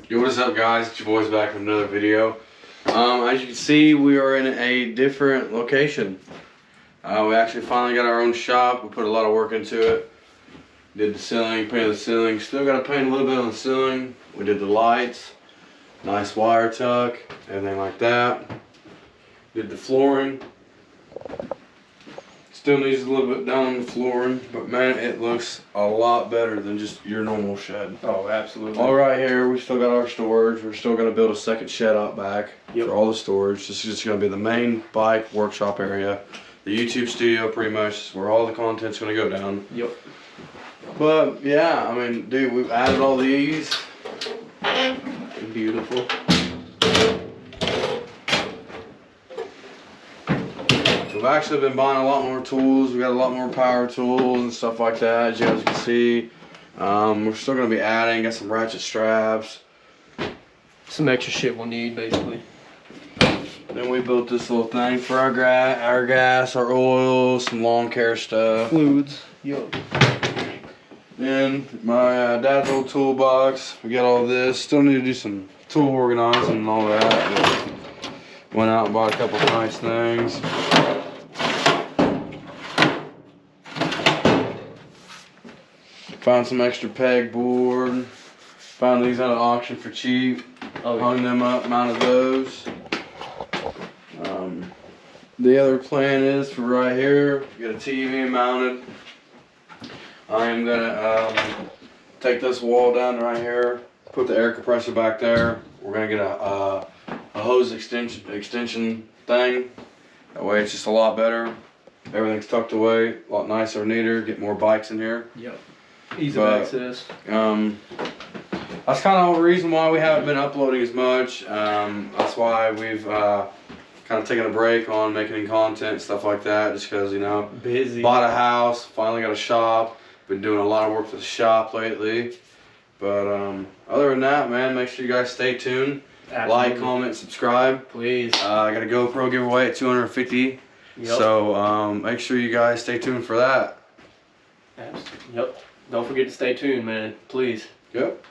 Yo, what is up, guys? It's your boys back with another video. As you can see, we are in a different location. We actually finally got our own shop. We put a lot of work into it. Did the ceiling, painted the ceiling. Still got to paint a little bit on the ceiling. We did the lights, nice wire tuck, everything like that. Did the flooring. Still needs a little bit done on the flooring, but man, it looks a lot better than just your normal shed. Oh, absolutely. All right, here we still got our storage. We're still gonna build a second shed out back for all the storage. This is just gonna be the main bike workshop area, the YouTube studio, pretty much where all the content's gonna go down. Yep. But yeah, I mean, dude, we've added all these. Beautiful. We've actually been buying a lot more tools. We got a lot more power tools and stuff like that, as you guys can see. We're still gonna be adding. Got some ratchet straps. Some extra shit we'll need, basically. Then we built this little thing for our gas, our oil, some lawn care stuff. Fluids. Yup. Then my dad's old toolbox. We got all this. Still need to do some tool organizing and all that. But went out and bought a couple of nice things. Found some extra pegboard. Found these at an auction for cheap. Oh, Hung them up, mounted those. The other plan is for right here, get a TV mounted. I am gonna take this wall down right here, put the air compressor back there. We're gonna get a hose extension thing. That way it's just a lot better. Everything's tucked away, a lot nicer, neater. Get more bikes in here. Yep. Ease of access. That's kind of the reason why we haven't been uploading as much. That's why we've kind of taken a break on making content and stuff like that, just because, you know, Busy. bought a house, finally got a shop. Been doing a lot of work for the shop lately. But other than that, man, make sure you guys stay tuned. Absolutely. Like, comment, subscribe. Please. I got a GoPro giveaway at 250. Yep. So make sure you guys stay tuned for that. Yep. Don't forget to stay tuned, man. Please. Yep.